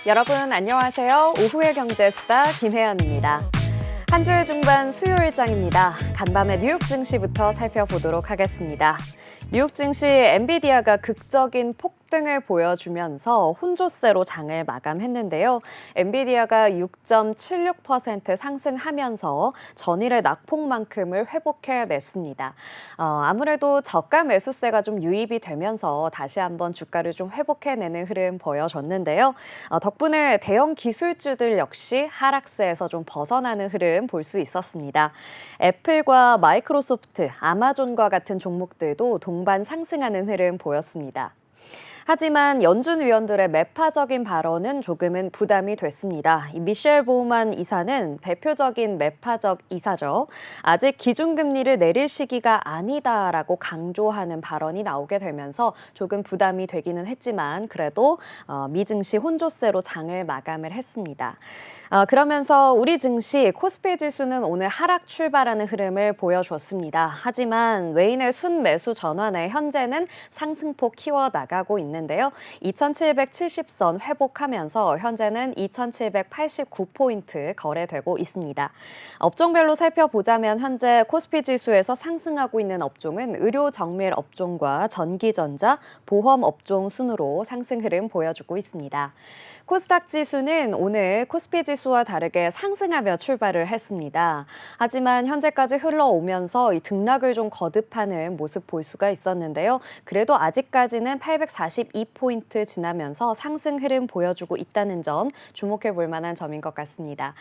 여러분 안녕하세요. 오후의 경제수다 김혜연입니다. 한 주의 중반 수요일장입니다. 간밤의 뉴욕 증시부터 살펴보도록 하겠습니다. 뉴욕 증시 엔비디아가 극적인 폭등을 보여주면서 혼조세로 장을 마감했는데요. 엔비디아가 6.76% 상승하면서 전일의 낙폭만큼을 회복해냈습니다. 아무래도 저가 매수세가 좀 유입이 되면서 다시 한번 주가를 좀 회복해내는 흐름 보여줬는데요. 덕분에 대형 기술주들 역시 하락세에서 좀 벗어나는 흐름 볼 수 있었습니다. 애플과 마이크로소프트, 아마존과 같은 종목들도 동반 상승하는 흐름 보였습니다. 하지만 연준 위원들의 매파적인 발언은 조금은 부담이 됐습니다. 미셸 보우만 이사는 대표적인 매파적 이사죠. 아직 기준금리를 내릴 시기가 아니다라고 강조하는 발언이 나오게 되면서 조금 부담이 되기는 했지만 그래도 미증시 혼조세로 장을 마감을 했습니다. 그러면서 우리 증시 코스피 지수는 오늘 하락 출발하는 흐름을 보여줬습니다. 하지만 외인의 순매수 전환에 현재는 상승폭 키워나가고 있는데요. 2770선 회복하면서 현재는 2789포인트 거래되고 있습니다. 업종별로 살펴보자면 현재 코스피 지수에서 상승하고 있는 업종은 의료 정밀 업종과 전기전자, 보험 업종 순으로 상승 흐름 보여주고 있습니다. 코스닥 지수는 오늘 코스피 지수와 다르게 상승하며 출발을 했습니다. 하지만 현재까지 흘러오면서 이 등락을 좀 거듭하는 모습 볼 수가 있었는데요. 그래도 아직까지는 842포인트 지나면서 상승 흐름 보여주고 있다는 점 주목해 볼 만한 점인 것 같습니다.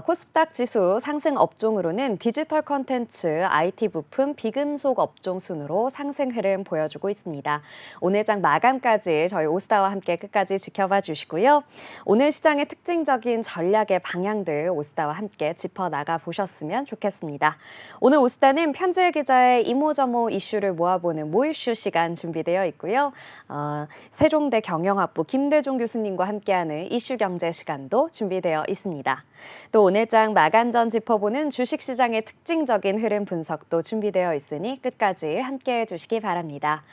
코스닥 지수 상승 업종으로는 디지털 콘텐츠, IT 부품, 비금속 업종 순으로 상승 흐름 보여주고 있습니다. 오늘 장 마감까지 저희 오스타와 함께 끝까지 지켜봐 주시고요. 오늘 시장의 특징적인 전략의 방향들 오스타와 함께 짚어나가 보셨으면 좋겠습니다. 오늘 오스타는 편지일 기자의 이모저모 이슈를 모아보는 모이슈 시간 준비되어 있고요. 세종대 경영학부 김대중 교수님과 함께하는 이슈 경제 시간도 준비되어 있습니다. 또 오늘 장 마감 전 짚어보는 주식시장의 특징적인 흐름 분석도 준비되어 있으니 끝까지 함께해 주시기 바랍니다.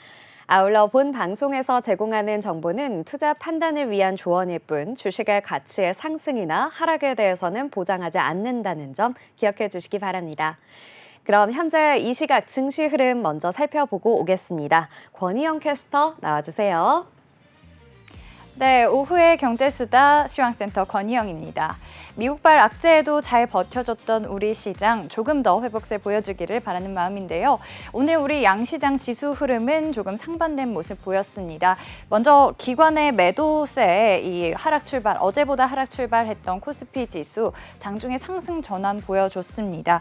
아울러 본 방송에서 제공하는 정보는 투자 판단을 위한 조언일 뿐 주식의 가치의 상승이나 하락에 대해서는 보장하지 않는다는 점 기억해 주시기 바랍니다. 그럼 현재 이 시각 증시 흐름 먼저 살펴보고 오겠습니다. 권희영 캐스터 나와주세요. 네, 오후의 경제수다 시황센터 권희영입니다. 미국발 악재에도 잘 버텨줬던 우리 시장 조금 더 회복세 보여주기를 바라는 마음인데요. 오늘 우리 양시장 지수 흐름은 조금 상반된 모습 보였습니다. 먼저 기관의 매도세에 이 하락 출발, 어제보다 하락 출발했던 코스피 지수 장중에 상승 전환 보여줬습니다.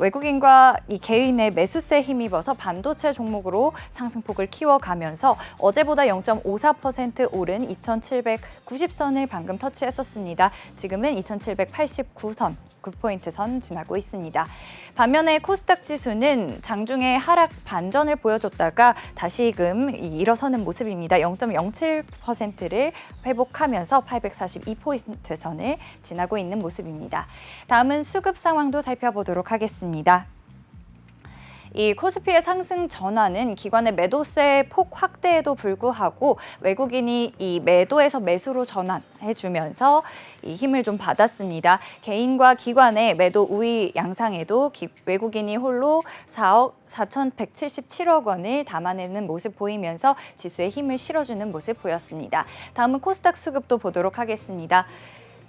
외국인과 이 개인의 매수세에 힘입어서 반도체 종목으로 상승폭을 키워가면서 어제보다 0.54% 오른 2790선을 방금 터치했었습니다. 지금은 2789선, 9포인트 선 지나고 있습니다. 반면에 코스닥 지수는 장중에 하락 반전을 보여줬다가 다시금 일어서는 모습입니다. 0.07%를 회복하면서 842포인트 선을 지나고 있는 모습입니다. 다음은 수급 상황도 살펴보도록 하겠습니다. 이 코스피의 상승 전환은 기관의 매도세 폭 확대에도 불구하고 외국인이 이 매도에서 매수로 전환해주면서 이 힘을 좀 받았습니다. 개인과 기관의 매도 우위 양상에도 외국인이 홀로 4억 4,177억 원을 담아내는 모습 보이면서 지수에 힘을 실어주는 모습 보였습니다. 다음은 코스닥 수급도 보도록 하겠습니다.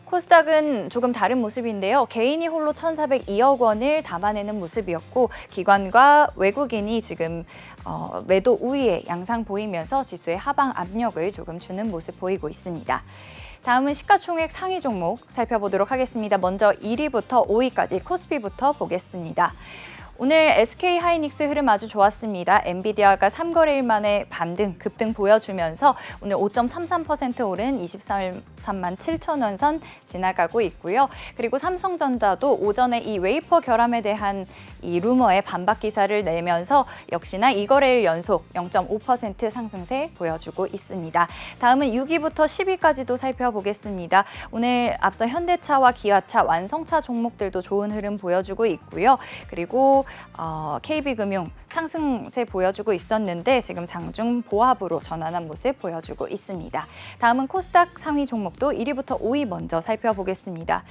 코스닥은 조금 다른 모습인데요. 개인이 홀로 1,402억 원을 담아내는 모습이었고 기관과 외국인이 지금 매도 우위의 양상 보이면서 지수의 하방 압력을 조금 주는 모습 보이고 있습니다. 다음은 시가총액 상위 종목 살펴보도록 하겠습니다. 먼저 1위부터 5위까지 코스피부터 보겠습니다. 오늘 SK하이닉스 흐름 아주 좋았습니다. 엔비디아가 3거래일 만에 급등 보여주면서 오늘 5.33% 오른 23만 7천 원 선 지나가고 있고요. 그리고 삼성전자도 오전에 이 웨이퍼 결함에 대한 이 루머에 반박 기사를 내면서 역시나 2거래일 연속 0.5% 상승세 보여주고 있습니다. 다음은 6위부터 10위까지도 살펴보겠습니다. 오늘 앞서 현대차와 기아차, 완성차 종목들도 좋은 흐름 보여주고 있고요. 그리고 KB금융, 상승세 보여주고 있었는데 지금 장중 보합으로 전환한 모습 보여주고 있습니다. 다음은 코스닥 상위 종목도 1위부터 5위 먼저 살펴보겠습니다.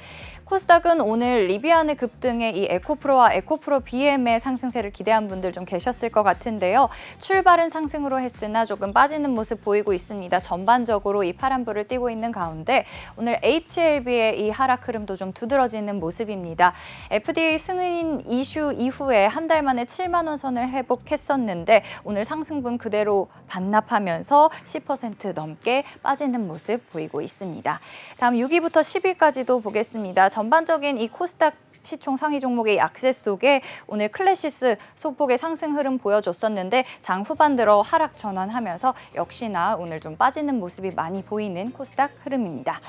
코스닥은 오늘 리비안의 급등에 이 에코프로와 에코프로 BM의 상승세를 기대한 분들 좀 계셨을 것 같은데요. 출발은 상승으로 했으나 조금 빠지는 모습 보이고 있습니다. 전반적으로 이 파란불을 띠고 있는 가운데 오늘 HLB의 이 하락 흐름도 좀 두드러지는 모습입니다. FDA 승인 이슈 이후에 한 달 만에 7만 원 선을 회복했었는데 오늘 상승분 그대로 반납하면서 10% 넘게 빠지는 모습 보이고 있습니다. 다음 6위부터 10위까지도 보겠습니다. 전반적인 이 코스닥 시총 상위 종목의 약세 속에 오늘 클래시스 소폭의 상승 흐름 보여줬었는데 장 후반 들어 하락 전환하면서 역시나 오늘 좀 빠지는 모습이 많이 보이는 코스닥 흐름입니다.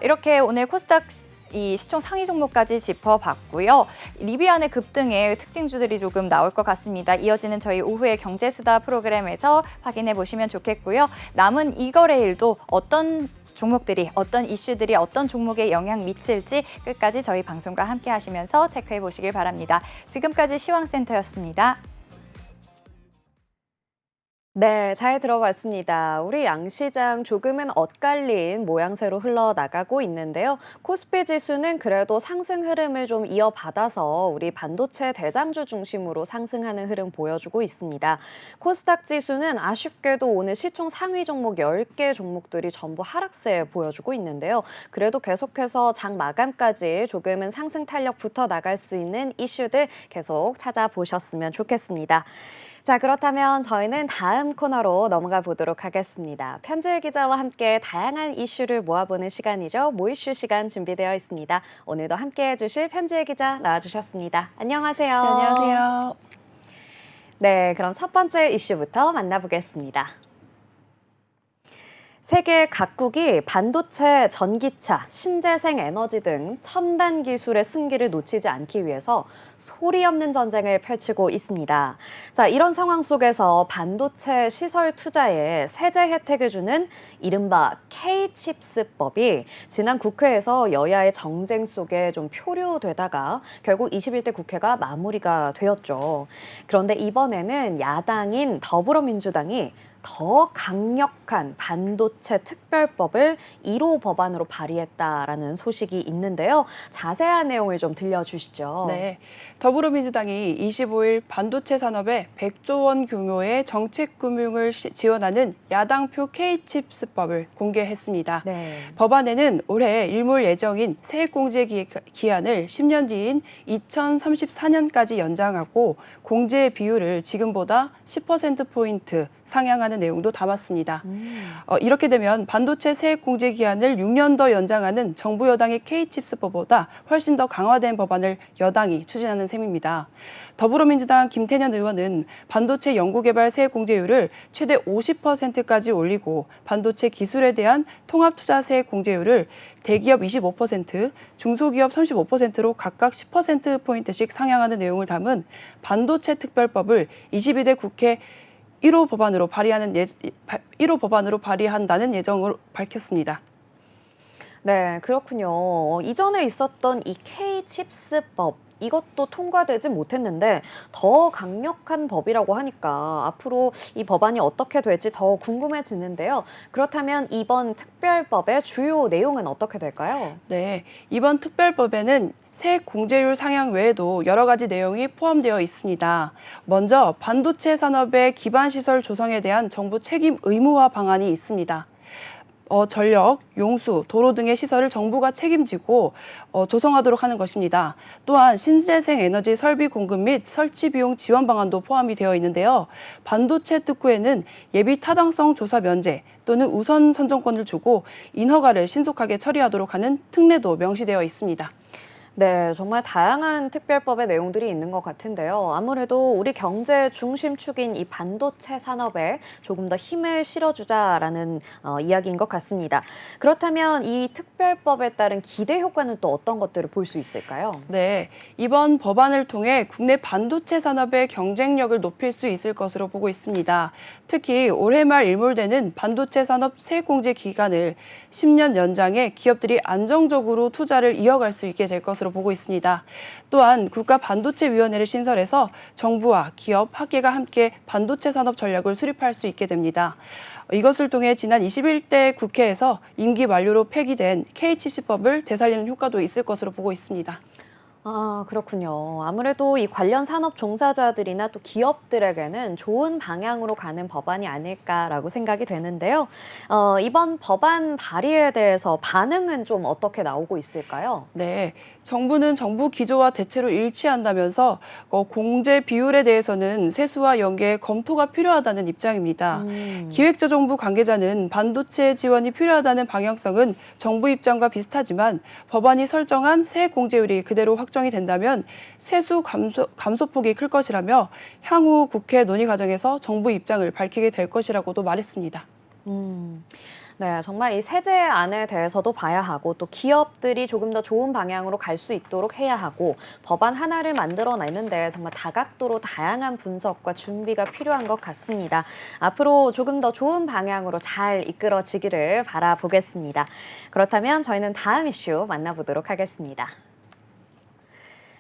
이렇게 오늘 코스닥 이 시총 상위 종목까지 짚어봤고요. 리비안의 급등의 특징주들이 조금 나올 것 같습니다. 이어지는 저희 오후의 경제수다 프로그램에서 확인해 보시면 좋겠고요. 남은 이 거래일도 어떤 종목들이, 어떤 이슈들이 어떤 종목에 영향 미칠지 끝까지 저희 방송과 함께 하시면서 체크해 보시길 바랍니다. 지금까지 시황센터였습니다. 네, 잘 들어봤습니다. 우리 양시장 조금은 엇갈린 모양새로 흘러나가고 있는데요. 코스피 지수는 그래도 상승 흐름을 좀 이어받아서 우리 반도체 대장주 중심으로 상승하는 흐름 보여주고 있습니다. 코스닥 지수는 아쉽게도 오늘 시총 상위 종목 10개 종목들이 전부 하락세 보여주고 있는데요. 그래도 계속해서 장 마감까지 조금은 상승 탄력 붙어 나갈 수 있는 이슈들 계속 찾아보셨으면 좋겠습니다. 자, 그렇다면 저희는 다음 코너로 넘어가 보도록 하겠습니다. 편지일 기자와 함께 다양한 이슈를 모아보는 시간이죠. 모이슈 시간 준비되어 있습니다. 오늘도 함께해 주실 편지일 기자 나와주셨습니다. 안녕하세요. 네, 안녕하세요. 네, 그럼 첫 번째 이슈부터 만나보겠습니다. 세계 각국이 반도체, 전기차, 신재생 에너지 등 첨단 기술의 승기를 놓치지 않기 위해서 소리 없는 전쟁을 펼치고 있습니다. 자, 이런 상황 속에서 반도체 시설 투자에 세제 혜택을 주는 이른바 K-칩스법이 지난 국회에서 여야의 정쟁 속에 좀 표류되다가 결국 21대 국회가 마무리가 되었죠. 그런데 이번에는 야당인 더불어민주당이 더 강력한 반도체 특별법을 1호 법안으로 발의했다라는 소식이 있는데요. 자세한 내용을 좀 들려주시죠. 네, 더불어민주당이 25일 반도체 산업에 100조 원 규모의 정책 금융을 지원하는 야당표 K-칩스법을 공개했습니다. 네. 법안에는 올해 일몰 예정인 세액공제 기한을 10년 뒤인 2034년까지 연장하고 공제 비율을 지금보다 10%포인트 상향하는 내용도 담았습니다. 이렇게 되면 반도체 세액공제 기한을 6년 더 연장하는 정부 여당의 K-칩스법보다 훨씬 더 강화된 법안을 여당이 추진하는 셈입니다. 더불어민주당 김태년 의원은 반도체 연구개발 세액공제율을 최대 50%까지 올리고 반도체 기술에 대한 통합투자 세액공제율을 대기업 25%, 중소기업 35%로 각각 10%포인트씩 상향하는 내용을 담은 반도체 특별법을 22대 국회 1호 법안으로 발의한다는 예정을 밝혔습니다. 네, 그렇군요. 이전에 있었던 이 K-칩스법 이것도 통과되지 못했는데 더 강력한 법이라고 하니까 앞으로 이 법안이 어떻게 될지 더 궁금해지는데요. 그렇다면 이번 특별법의 주요 내용은 어떻게 될까요? 네, 이번 특별법에는 세액 공제율 상향 외에도 여러 가지 내용이 포함되어 있습니다. 먼저 반도체 산업의 기반 시설 조성에 대한 정부 책임 의무화 방안이 있습니다. 전력, 용수, 도로 등의 시설을 정부가 책임지고 조성하도록 하는 것입니다. 또한 신재생 에너지 설비 공급 및 설치 비용 지원 방안도 포함이 되어 있는데요. 반도체 특구에는 예비 타당성 조사 면제 또는 우선 선정권을 주고 인허가를 신속하게 처리하도록 하는 특례도 명시되어 있습니다. 네, 정말 다양한 특별법의 내용들이 있는 것 같은데요. 아무래도 우리 경제 중심축인 이 반도체 산업에 조금 더 힘을 실어주자라는 이야기인 것 같습니다. 그렇다면 이 특별법에 따른 기대 효과는 또 어떤 것들을 볼 수 있을까요? 네, 이번 법안을 통해 국내 반도체 산업의 경쟁력을 높일 수 있을 것으로 보고 있습니다. 특히 올해 말 일몰되는 반도체 산업 세액공제 기간을 10년 연장해 기업들이 안정적으로 투자를 이어갈 수 있게 될 것으로 것으로 보고 있습니다. 또한 국가반도체위원회를 신설해서 정부와 기업, 학계가 함께 반도체 산업 전략을 수립할 수 있게 됩니다. 이것을 통해 지난 21대 국회에서 임기 만료로 폐기된 KHC법을 되살리는 효과도 있을 것으로 보고 있습니다. 아, 그렇군요. 아무래도 이 관련 산업 종사자들이나 또 기업들에게는 좋은 방향으로 가는 법안이 아닐까라고 생각이 되는데요. 이번 법안 발의에 대해서 반응은 좀 어떻게 나오고 있을까요? 네, 정부는 정부 기조와 대체로 일치한다면서 공제 비율에 대해서는 세수와 연계 검토가 필요하다는 입장입니다. 기획재정부 관계자는 반도체 지원이 필요하다는 방향성은 정부 입장과 비슷하지만 법안이 설정한 세액 공제율이 그대로 확정이 된다면 세수 감소폭이 클 것이라며 향후 국회 논의 과정에서 정부 입장을 밝히게 될 것이라고도 말했습니다. 네, 정말 이 세제안에 대해서도 봐야 하고 또 기업들이 조금 더 좋은 방향으로 갈 수 있도록 해야 하고 법안 하나를 만들어내는데 정말 다각도로 다양한 분석과 준비가 필요한 것 같습니다. 앞으로 조금 더 좋은 방향으로 잘 이끌어지기를 바라보겠습니다. 그렇다면 저희는 다음 이슈 만나보도록 하겠습니다.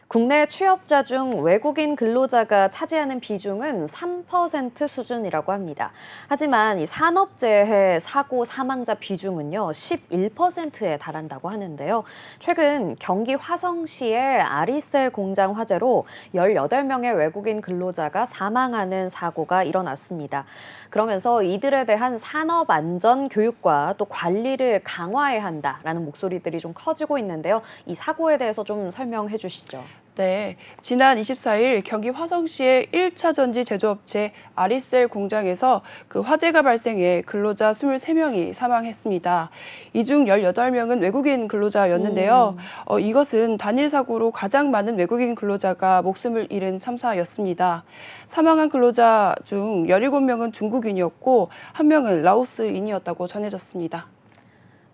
국내 취업자 중 외국인 근로자가 차지하는 비중은 3% 수준이라고 합니다. 하지만 이 산업재해 사고 사망자 비중은요, 11%에 달한다고 하는데요. 최근 경기 화성시의 아리셀 공장 화재로 18명의 외국인 근로자가 사망하는 사고가 일어났습니다. 그러면서 이들에 대한 산업 안전 교육과 또 관리를 강화해야 한다라는 목소리들이 좀 커지고 있는데요. 이 사고에 대해서 좀 설명해 주시죠. 네, 지난 24일 경기 화성시의 1차 전지 제조업체 아리셀 공장에서 화재가 발생해 근로자 23명이 사망했습니다. 이 중 18명은 외국인 근로자였는데요. 이것은 단일 사고로 가장 많은 외국인 근로자가 목숨을 잃은 참사였습니다. 사망한 근로자 중 17명은 중국인이었고 1명은 라오스인이었다고 전해졌습니다.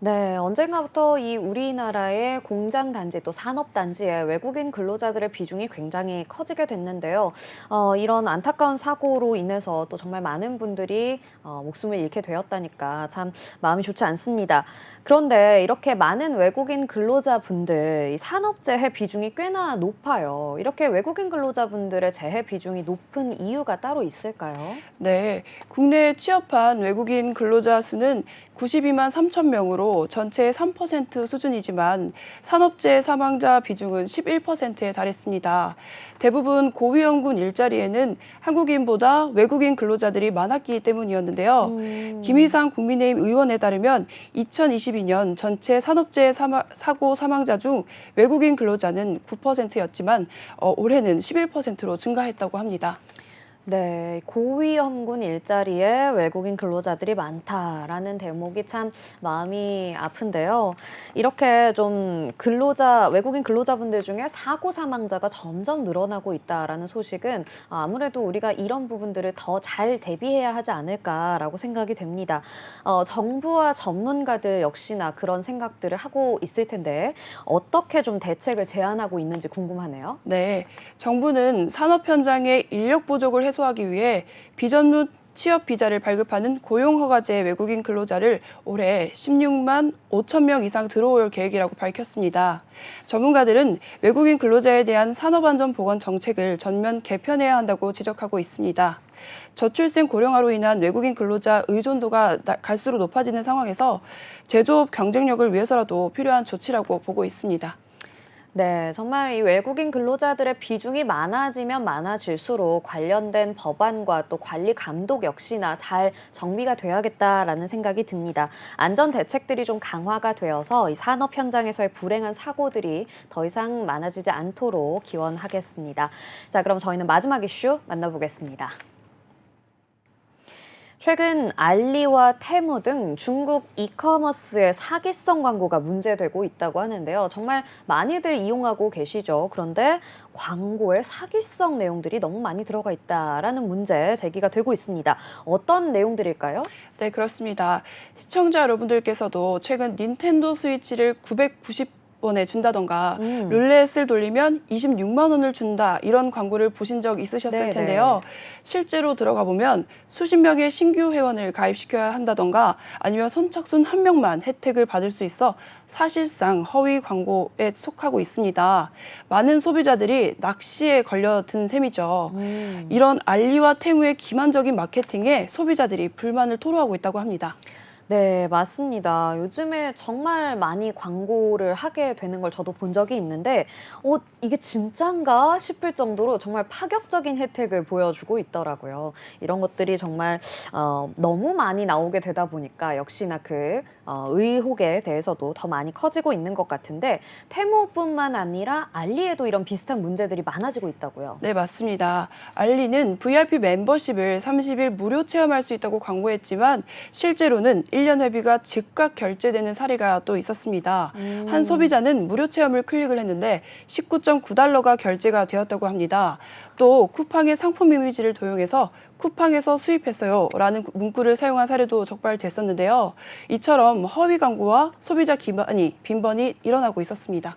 네, 언젠가부터 이 우리나라의 공장 단지 또 산업 단지에 외국인 근로자들의 비중이 굉장히 커지게 됐는데요. 이런 안타까운 사고로 인해서 또 정말 많은 분들이 목숨을 잃게 되었다니까 참 마음이 좋지 않습니다. 그런데 이렇게 많은 외국인 근로자분들, 이 산업재해 비중이 꽤나 높아요. 이렇게 외국인 근로자분들의 재해 비중이 높은 이유가 따로 있을까요? 네, 국내에 취업한 외국인 근로자 수는 92만 3천 명으로 전체의 3% 수준이지만 산업재해 사망자 비중은 11%에 달했습니다. 대부분 고위험군 일자리에는 한국인보다 외국인 근로자들이 많았기 때문이었는데요. 김희상 국민의힘 의원에 따르면 2022년 전체 산업재해 사고 사망자 중 외국인 근로자는 9%였지만 올해는 11%로 증가했다고 합니다. 네, 고위험군 일자리에 외국인 근로자들이 많다라는 대목이 참 마음이 아픈데요. 이렇게 좀 외국인 근로자분들 중에 사고 사망자가 점점 늘어나고 있다라는 소식은 아무래도 우리가 이런 부분들을 더 잘 대비해야 하지 않을까라고 생각이 됩니다. 정부와 전문가들 역시나 그런 생각들을 하고 있을 텐데 어떻게 좀 대책을 제안하고 있는지 궁금하네요. 네, 정부는 산업 현장의 인력 부족을 해소하기 위해 비전문 취업 비자를 발급하는 고용허가제 외국인 근로자를 올해 16만 5천 명 이상 들어올 계획이라고 밝혔습니다. 전문가들은 외국인 근로자에 대한 산업안전보건 정책을 전면 개편해야 한다고 지적하고 있습니다. 저출생 고령화로 인한 외국인 근로자 의존도가 갈수록 높아지는 상황에서 제조업 경쟁력을 위해서라도 필요한 조치라고 보고 있습니다. 네, 정말 이 외국인 근로자들의 비중이 많아지면 많아질수록 관련된 법안과 또 관리 감독 역시나 잘 정비가 돼야겠다라는 생각이 듭니다. 안전 대책들이 좀 강화가 되어서 이 산업 현장에서의 불행한 사고들이 더 이상 많아지지 않도록 기원하겠습니다. 자, 그럼 저희는 마지막 이슈 만나보겠습니다. 최근 알리와 테무 등 중국 이커머스의 사기성 광고가 문제되고 있다고 하는데요. 정말 많이들 이용하고 계시죠. 그런데 광고에 사기성 내용들이 너무 많이 들어가 있다라는 문제 제기가 되고 있습니다. 어떤 내용들일까요? 네, 그렇습니다. 시청자 여러분들께서도 최근 닌텐도 스위치를 원에 준다던가 룰렛을 돌리면 26만 원을 준다 이런 광고를 보신 적 있으셨을 네네. 텐데요. 실제로 들어가 보면 수십 명의 신규 회원을 가입시켜야 한다던가 아니면 선착순 한 명만 혜택을 받을 수 있어 사실상 허위 광고에 속하고 있습니다. 많은 소비자들이 낚시에 걸려든 셈이죠. 이런 알리와 테무의 기만적인 마케팅에 소비자들이 불만을 토로하고 있다고 합니다. 네, 맞습니다. 요즘에 정말 많이 광고를 하게 되는 걸 저도 본 적이 있는데, 이게 진짠가 싶을 정도로 정말 파격적인 혜택을 보여주고 있더라고요. 이런 것들이 정말 너무 많이 나오게 되다 보니까 역시나 의혹에 대해서도 더 많이 커지고 있는 것 같은데, 테무뿐만 아니라 알리에도 이런 비슷한 문제들이 많아지고 있다고요. 네, 맞습니다. 알리는 VIP 멤버십을 30일 무료 체험할 수 있다고 광고했지만 실제로는 1년 회비가 즉각 결제되는 사례가 또 있었습니다. 한 소비자는 무료 체험을 클릭을 했는데 19.9달러가 결제가 되었다고 합니다. 또 쿠팡의 상품 이미지를 도용해서 쿠팡에서 수입했어요 라는 문구를 사용한 사례도 적발됐었는데요. 이처럼 허위 광고와 소비자 빈번이 일어나고 있었습니다.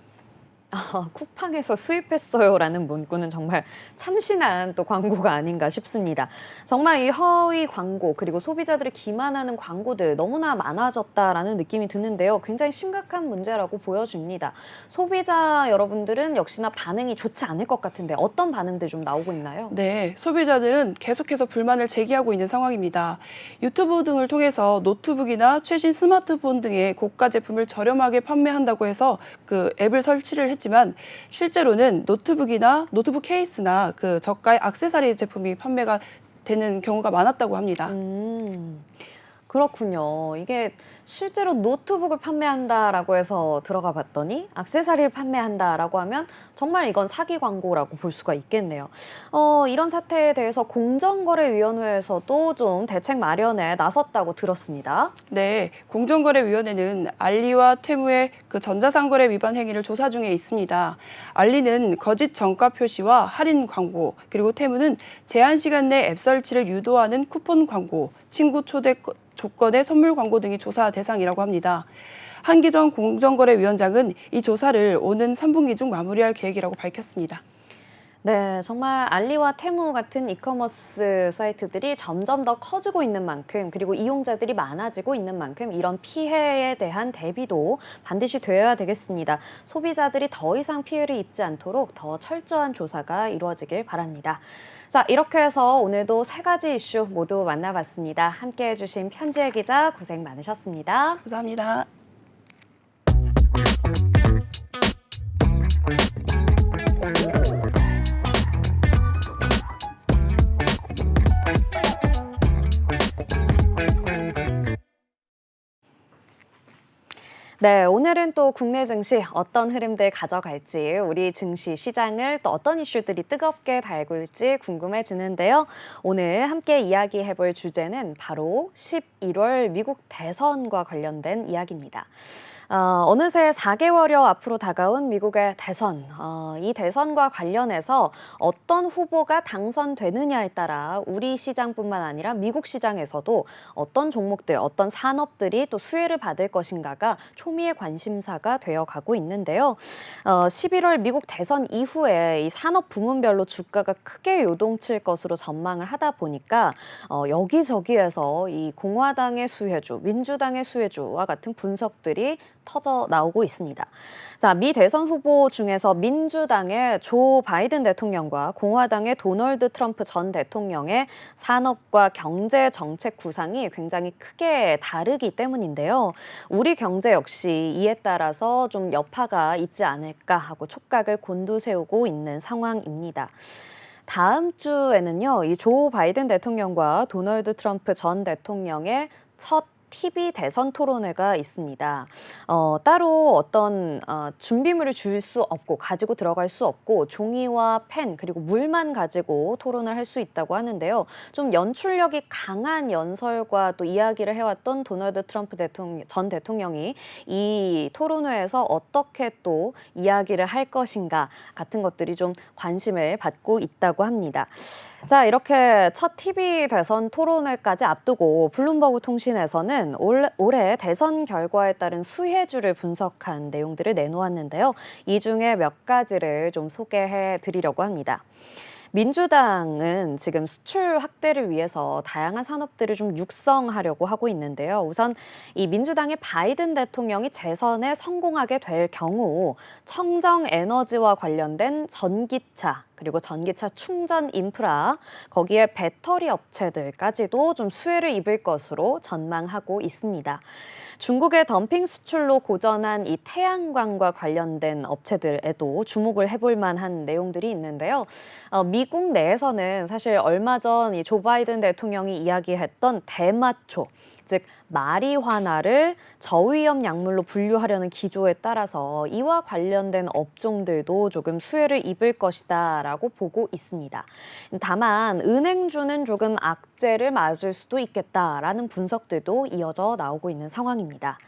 쿠팡에서 수입했어요라는 문구는 정말 참신한 또 광고가 아닌가 싶습니다. 정말 이 허위 광고 그리고 소비자들을 기만하는 광고들 너무나 많아졌다라는 느낌이 드는데요. 굉장히 심각한 문제라고 보여집니다. 소비자 여러분들은 역시나 반응이 좋지 않을 것 같은데 어떤 반응들 좀 나오고 있나요? 네, 소비자들은 계속해서 불만을 제기하고 있는 상황입니다. 유튜브 등을 통해서 노트북이나 최신 스마트폰 등의 고가 제품을 저렴하게 판매한다고 해서 앱을 설치를 했지만 실제로는 노트북 케이스나 저가의 액세서리 제품이 판매가 되는 경우가 많았다고 합니다. 그렇군요. 이게 실제로 노트북을 판매한다라고 해서 들어가 봤더니 액세서리를 판매한다라고 하면 정말 이건 사기 광고라고 볼 수가 있겠네요. 이런 사태에 대해서 공정거래위원회에서도 좀 대책 마련에 나섰다고 들었습니다. 네, 공정거래위원회는 알리와 테무의 전자상거래 위반 행위를 조사 중에 있습니다. 알리는 거짓 정가 표시와 할인 광고, 그리고 테무는 제한 시간 내 앱 설치를 유도하는 쿠폰 광고, 친구 초대 조건의 선물 광고 등이 조사 대상이라고 합니다. 한기정 공정거래위원장은 이 조사를 오는 3분기 중 마무리할 계획이라고 밝혔습니다. 네, 정말 알리와 테무 같은 이커머스 사이트들이 점점 더 커지고 있는 만큼 그리고 이용자들이 많아지고 있는 만큼 이런 피해에 대한 대비도 반드시 되어야 되겠습니다. 소비자들이 더 이상 피해를 입지 않도록 더 철저한 조사가 이루어지길 바랍니다. 자, 이렇게 해서 오늘도 3가지 이슈 모두 만나봤습니다. 함께해 주신 편지혜 기자 고생 많으셨습니다. 감사합니다. 네, 오늘은 또 국내 증시 어떤 흐름들 가져갈지 우리 증시 시장을 또 어떤 이슈들이 뜨겁게 달굴지 궁금해지는데요. 오늘 함께 이야기해볼 주제는 바로 11월 미국 대선과 관련된 이야기입니다. 어느새 4개월여 앞으로 다가온 미국의 대선. 이 대선과 관련해서 어떤 후보가 당선되느냐에 따라 우리 시장뿐만 아니라 미국 시장에서도 어떤 종목들, 어떤 산업들이 또 수혜를 받을 것인가가 초미의 관심사가 되어가고 있는데요. 11월 미국 대선 이후에 이 산업 부문별로 주가가 크게 요동칠 것으로 전망을 하다 보니까 여기저기에서 이 공화당의 수혜주, 민주당의 수혜주와 같은 분석들이 터져 나오고 있습니다. 자, 미 대선 후보 중에서 민주당의 조 바이든 대통령과 공화당의 도널드 트럼프 전 대통령의 산업과 경제 정책 구상이 굉장히 크게 다르기 때문인데요. 우리 경제 역시 이에 따라서 좀 여파가 있지 않을까 하고 촉각을 곤두세우고 있는 상황입니다. 다음 주에는요, 이 조 바이든 대통령과 도널드 트럼프 전 대통령의 첫 TV 대선 토론회가 있습니다. 따로 어떤 준비물을 줄 수 없고 가지고 들어갈 수 없고 종이와 펜 그리고 물만 가지고 토론을 할 수 있다고 하는데요. 좀 연출력이 강한 연설과 또 이야기를 해왔던 도널드 트럼프 전 대통령이 이 토론회에서 어떻게 또 이야기를 할 것인가 같은 것들이 좀 관심을 받고 있다고 합니다. 자, 이렇게 첫 TV 대선 토론회까지 앞두고 블룸버그 통신에서는 대통령은 올해 대선 결과에 따른 수혜주를 분석한 내용들을 내놓았는데요. 이 중에 몇 가지를 좀 소개해 드리려고 합니다. 민주당은 지금 수출 확대를 위해서 다양한 산업들을 좀 육성하려고 하고 있는데요. 우선 이 민주당의 바이든 대통령이 재선에 성공하게 될 경우 청정 에너지와 관련된 전기차, 그리고 전기차 충전 인프라, 거기에 배터리 업체들까지도 좀 수혜를 입을 것으로 전망하고 있습니다. 중국의 덤핑 수출로 고전한 이 태양광과 관련된 업체들에도 주목을 해볼 만한 내용들이 있는데요. 미국 내에서는 사실 얼마 전 이 조 바이든 대통령이 이야기했던 대마초, 즉 마리화나를 저위험 약물로 분류하려는 기조에 따라서 이와 관련된 업종들도 조금 수혜를 입을 것이다라고 보고 있습니다. 다만 은행주는 조금 악재를 맞을 수도 있겠다라는 분석들도 이어져 나오고 있는 상황입니다.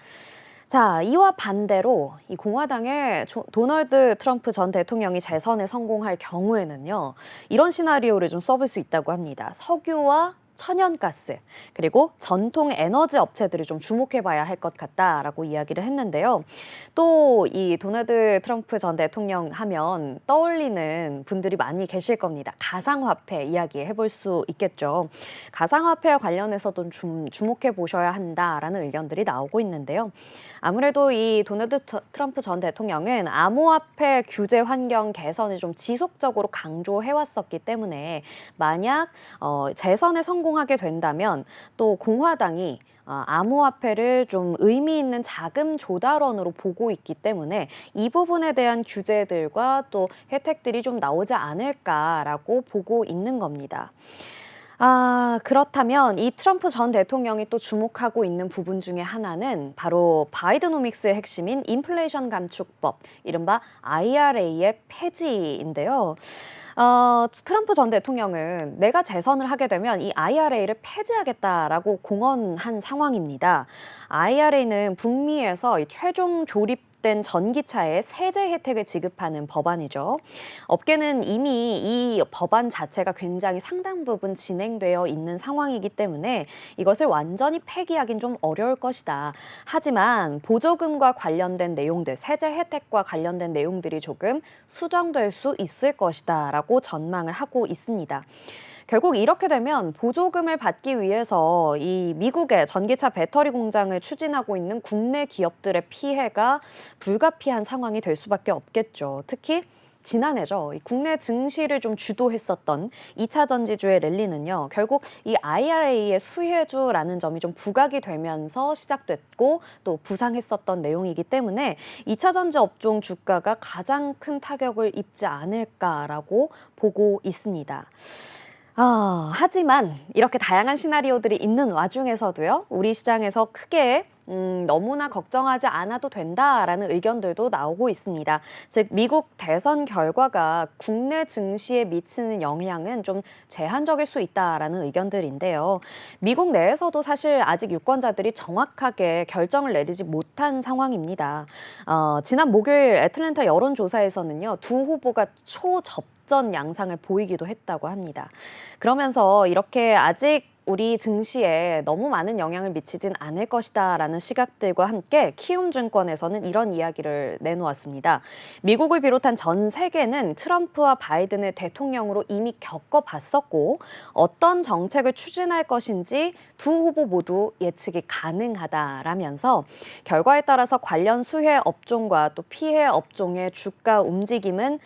자, 이와 반대로 이 공화당의 도널드 트럼프 전 대통령이 재선에 성공할 경우에는요, 이런 시나리오를 좀 써볼 수 있다고 합니다. 석유와 천연가스, 그리고 전통 에너지 업체들을 좀 주목해봐야 할 것 같다라고 이야기를 했는데요. 또 이 도널드 트럼프 전 대통령 하면 떠올리는 분들이 많이 계실 겁니다. 가상화폐 이야기 해볼 수 있겠죠. 가상화폐와 관련해서도 좀 주목해 보셔야 한다라는 의견들이 나오고 있는데요. 아무래도 이 도널드 트럼프 전 대통령은 암호화폐 규제 환경 개선을 좀 지속적으로 강조해왔었기 때문에 만약 재선에 성공하게 된다면 또 공화당이 암호화폐를 좀 의미 있는 자금 조달원으로 보고 있기 때문에 이 부분에 대한 규제들과 또 혜택들이 좀 나오지 않을까라고 보고 있는 겁니다. 그렇다면 이 트럼프 전 대통령이 또 주목하고 있는 부분 중에 하나는 바로 바이드노믹스의 핵심인 인플레이션 감축법, 이른바 IRA의 폐지인데요. 트럼프 전 대통령은 내가 재선을 하게 되면 이 IRA를 폐지하겠다라고 공언한 상황입니다. IRA는 북미에서 이 최종 조립된 전기차에 세제 혜택을 지급하는 법안이죠. 업계는 이미 이 법안 자체가 굉장히 상당 부분 진행되어 있는 상황이기 때문에 이것을 완전히 폐기하긴 좀 어려울 것이다. 하지만 보조금과 관련된 내용들, 세제 혜택과 관련된 내용들이 조금 수정될 수 있을 것이다라고 전망을 하고 있습니다. 결국 이렇게 되면 보조금을 받기 위해서 이 미국의 전기차 배터리 공장을 추진하고 있는 국내 기업들의 피해가 불가피한 상황이 될 수밖에 없겠죠. 특히 지난해죠. 국내 증시를 좀 주도했었던 2차 전지주의 랠리는요. 결국 이 IRA의 수혜주라는 점이 좀 부각이 되면서 시작됐고 또 부상했었던 내용이기 때문에 2차 전지 업종 주가가 가장 큰 타격을 입지 않을까라고 보고 있습니다. 하지만 이렇게 다양한 시나리오들이 있는 와중에서도요, 우리 시장에서 크게 너무나 걱정하지 않아도 된다라는 의견들도 나오고 있습니다. 즉, 미국 대선 결과가 국내 증시에 미치는 영향은 좀 제한적일 수 있다라는 의견들인데요. 미국 내에서도 사실 아직 유권자들이 정확하게 결정을 내리지 못한 상황입니다. 지난 목요일 애틀랜타 여론조사에서는요, 두 후보가 초접전 양상을 보이기도 했다고 합니다. 그러면서 이렇게 아직 우리 증시에 너무 많은 영향을 미치진 않을 것이다라는 시각들과 함께 키움증권에서는 이런 이야기를 내놓았습니다. 미국을 비롯한 전 세계는 트럼프와 바이든을 대통령으로 이미 겪어봤었고 어떤 정책을 추진할 것인지 두 후보 모두 예측이 가능하다라면서 결과에 따라서 관련 수혜 업종과 또 피해 업종의 주가 움직임은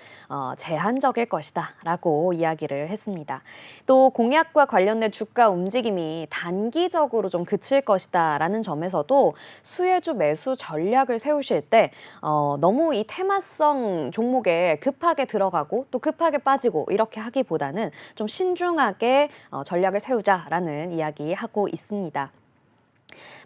제한적일 것이다라고 이야기를 했습니다. 또 공약과 관련된 주가 움직임이 단기적으로 좀 그칠 것이다라는 점에서도 수혜주 매수 전략을 세우실 때 너무 이 테마성 종목에 급하게 들어가고 또 급하게 빠지고 이렇게 하기보다는 좀 신중하게 전략을 세우자라는 이야기하고 있습니다.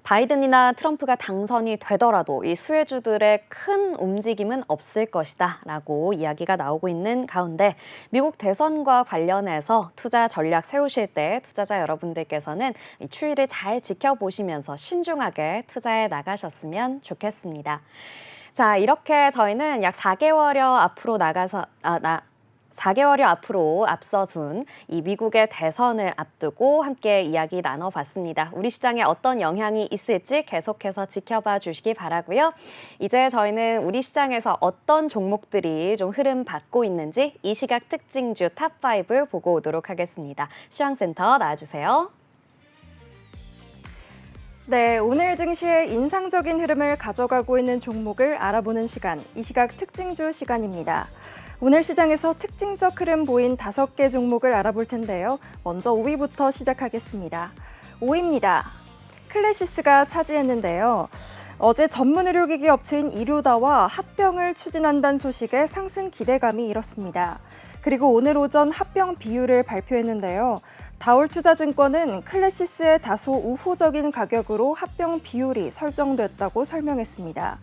바이든이나 트럼프가 당선이 되더라도 이 수혜주들의 큰 움직임은 없을 것이다 라고 이야기가 나오고 있는 가운데 미국 대선과 관련해서 투자 전략 세우실 때 투자자 여러분들께서는 이 추이를 잘 지켜보시면서 신중하게 투자해 나가셨으면 좋겠습니다. 자, 이렇게 저희는 약 4개월여 앞으로 4개월여 앞으로 앞서둔 이 미국의 대선을 앞두고 함께 이야기 나눠봤습니다. 우리 시장에 어떤 영향이 있을지 계속해서 지켜봐 주시기 바라고요. 이제 저희는 우리 시장에서 어떤 종목들이 좀 흐름 받고 있는지 이 시각 특징주 탑5 보고 오도록 하겠습니다. 시황센터 나와주세요. 네, 오늘 증시의 인상적인 흐름을 가져가고 있는 종목을 알아보는 시간, 이 시각 특징주 시간입니다. 오늘 시장에서 특징적 흐름 보인 5개 종목을 알아볼 텐데요. 먼저 5위부터 시작하겠습니다. 5위입니다. 클래시스가 차지했는데요. 어제 전문 의료기기 업체인 이루다와 합병을 추진한다는 소식에 상승 기대감이 일었습니다. 그리고 오늘 오전 합병 비율을 발표했는데요. 다올투자증권은 클래시스의 다소 우호적인 가격으로 합병 비율이 설정됐다고 설명했습니다.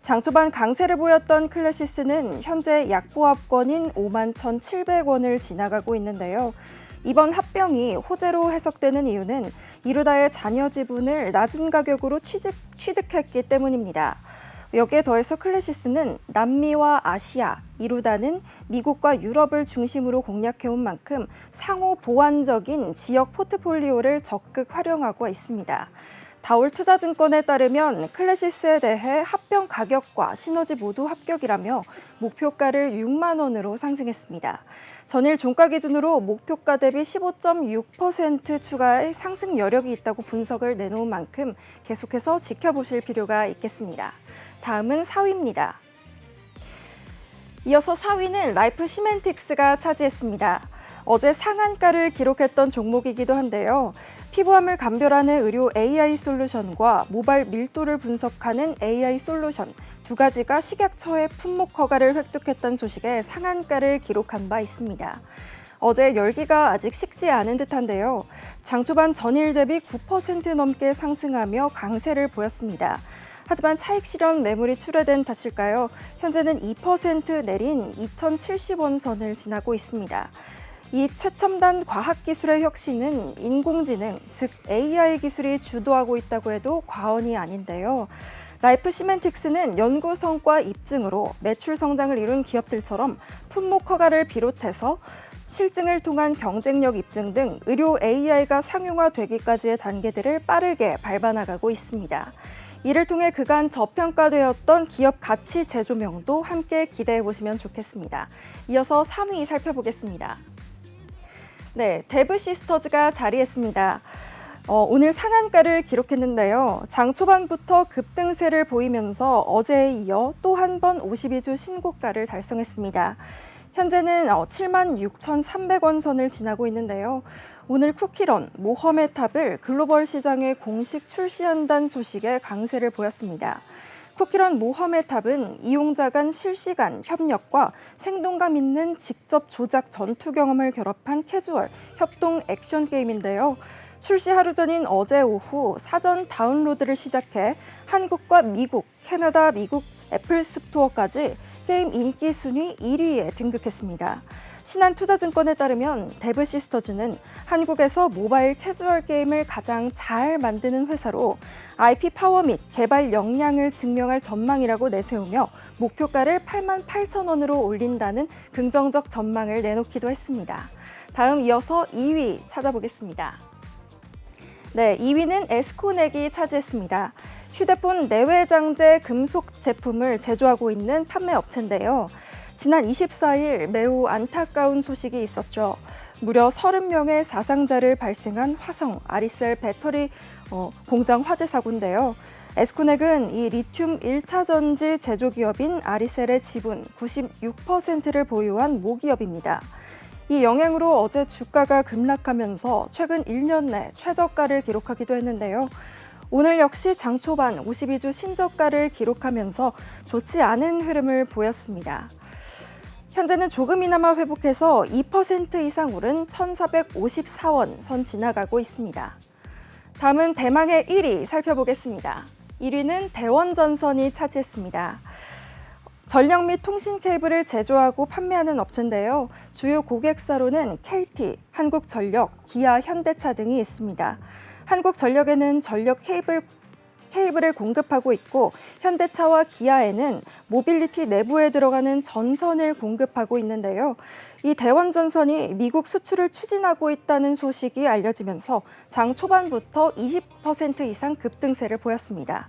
장 초반 강세를 보였던 클래시스는 현재 약보합권인 51,700원을 지나가고 있는데요. 이번 합병이 호재로 해석되는 이유는 이루다의 잔여 지분을 낮은 가격으로 취득했기 때문입니다. 여기에 더해서 클래시스는 남미와 아시아, 이루다는 미국과 유럽을 중심으로 공략해온 만큼 상호 보완적인 지역 포트폴리오를 적극 활용하고 있습니다. 다올투자증권에 따르면 클래시스에 대해 합병 가격과 시너지 모두 합격이라며 목표가를 6만 원으로 상승했습니다. 전일 종가 기준으로 목표가 대비 15.6% 추가의 상승 여력이 있다고 분석을 내놓은 만큼 계속해서 지켜보실 필요가 있겠습니다. 다음은 4위입니다. 이어서 4위는 라이프 시멘틱스가 차지했습니다. 어제 상한가를 기록했던 종목이기도 한데요. 피부암을 감별하는 의료 AI 솔루션과 모발 밀도를 분석하는 AI 솔루션 두 가지가 식약처의 품목 허가를 획득했다는 소식에 상한가를 기록한 바 있습니다. 어제 열기가 아직 식지 않은 듯한데요. 장 초반 전일 대비 9% 넘게 상승하며 강세를 보였습니다. 하지만 차익 실현 매물이 출회된 탓일까요? 현재는 2% 내린 2,070원 선을 지나고 있습니다. 이 최첨단 과학기술의 혁신은 인공지능, 즉 AI 기술이 주도하고 있다고 해도 과언이 아닌데요. 라이프 시멘틱스는 연구 성과 입증으로 매출 성장을 이룬 기업들처럼 품목 허가를 비롯해서 실증을 통한 경쟁력 입증 등 의료 AI가 상용화되기까지의 단계들을 빠르게 밟아나가고 있습니다. 이를 통해 그간 저평가되었던 기업 가치 재조명도 함께 기대해 보시면 좋겠습니다. 이어서 3위 살펴보겠습니다. 네, 데브시스터즈가 자리했습니다. 오늘 상한가를 기록했는데요. 장 초반부터 급등세를 보이면서 어제에 이어 또 한 번 52주 신고가를 달성했습니다. 현재는 76,300원 선을 지나고 있는데요. 오늘 쿠키런, 모험의탑을 글로벌 시장에 공식 출시한다는 소식에 강세를 보였습니다. 쿠키런 모험의탑은 이용자 간 실시간 협력과 생동감 있는 직접 조작 전투 경험을 결합한 캐주얼 협동 액션 게임인데요. 출시 하루 전인 어제 오후 사전 다운로드를 시작해 한국과 미국, 캐나다, 미국 애플 스토어까지 게임 인기 순위 1위에 등극했습니다. 신한투자증권에 따르면 데브시스터즈는 한국에서 모바일 캐주얼 게임을 가장 잘 만드는 회사로 IP 파워 및 개발 역량을 증명할 전망이라고 내세우며 목표가를 88,000원으로 올린다는 긍정적 전망을 내놓기도 했습니다. 다음 이어서 2위 찾아보겠습니다. 네, 2위는 에스코넥이 차지했습니다. 휴대폰 내외장재 금속 제품을 제조하고 있는 판매 업체인데요. 지난 24일 매우 안타까운 소식이 있었죠. 무려 30명의 사상자를 발생한 화성 아리셀 배터리 공장 화재 사고인데요. 에스코넥은 이 리튬 1차 전지 제조기업인 아리셀의 지분 96%를 보유한 모기업입니다. 이 영향으로 어제 주가가 급락하면서 최근 1년 내 최저가를 기록하기도 했는데요. 오늘 역시 장 초반 52주 신저가를 기록하면서 좋지 않은 흐름을 보였습니다. 현재는 조금이나마 회복해서 2% 이상 오른 1,454원 선 지나가고 있습니다. 다음은 대망의 1위 살펴보겠습니다. 1위는 대원전선이 차지했습니다. 전력 및 통신 케이블을 제조하고 판매하는 업체인데요. 주요 고객사로는 KT, 한국전력, 기아, 현대차 등이 있습니다. 한국전력에는 전력 케이블 케이블을 공급하고 있고 현대차와 기아에는 모빌리티 내부에 들어가는 전선을 공급하고 있는데요. 이 대원전선이 미국 수출을 추진하고 있다는 소식이 알려지면서 장 초반부터 20% 이상 급등세를 보였습니다.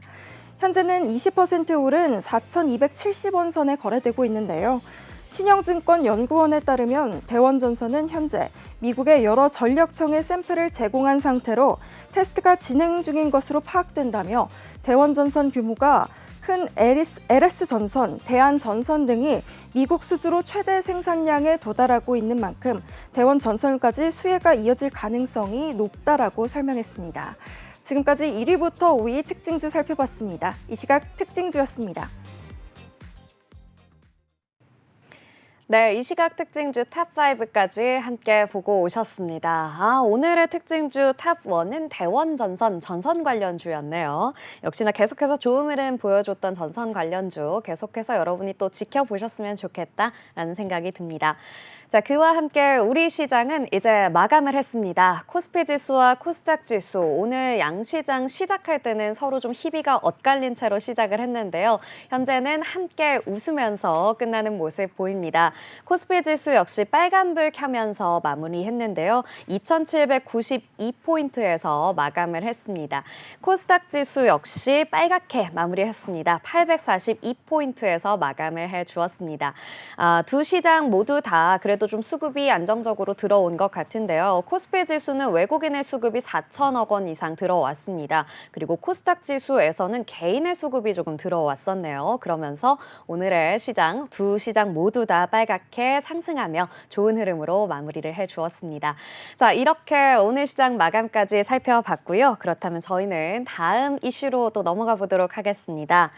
현재는 20% 오른 4,270원 선에 거래되고 있는데요. 신영증권 연구원에 따르면 대원전선은 현재 미국의 여러 전력청에 샘플을 제공한 상태로 테스트가 진행 중인 것으로 파악된다며 대원전선 규모가 큰 LS전선, 대한전선 등이 미국 수주로 최대 생산량에 도달하고 있는 만큼 대원전선까지 수혜가 이어질 가능성이 높다라고 설명했습니다. 지금까지 1위부터 5위 특징주 살펴봤습니다. 이 시각 특징주였습니다. 네, 이 시각 특징주 탑5까지 함께 보고 오셨습니다. 오늘의 특징주 탑1은 대원전선, 전선 관련주였네요. 역시나 계속해서 좋은 흐름 보여줬던 전선 관련주 계속해서 여러분이 또 지켜보셨으면 좋겠다라는 생각이 듭니다. 자, 그와 함께 우리 시장은 이제 마감을 했습니다. 코스피 지수와 코스닥 지수, 오늘 양시장 시작할 때는 서로 좀 희비가 엇갈린 채로 시작을 했는데요. 현재는 함께 웃으면서 끝나는 모습 보입니다. 코스피 지수 역시 빨간불 켜면서 마무리했는데요. 2,792포인트에서 마감을 했습니다. 코스닥 지수 역시 빨갛게 마무리했습니다. 842포인트에서 마감을 해주었습니다. 두 시장 모두 다 그래도 좀 수급이 안정적으로 들어온 것 같은데요. 코스피 지수는 외국인의 수급이 4천억 원 이상 들어왔습니다. 그리고 코스닥 지수에서는 개인의 수급이 조금 들어왔었네요. 그러면서 오늘의 시장, 두 시장 모두 다 빨갛게 상승하며 좋은 흐름으로 마무리를 해주었습니다. 자, 이렇게 오늘 시장 마감까지 살펴봤고요. 그렇다면 저희는 다음 이슈로 또 넘어가 보도록 하겠습니다.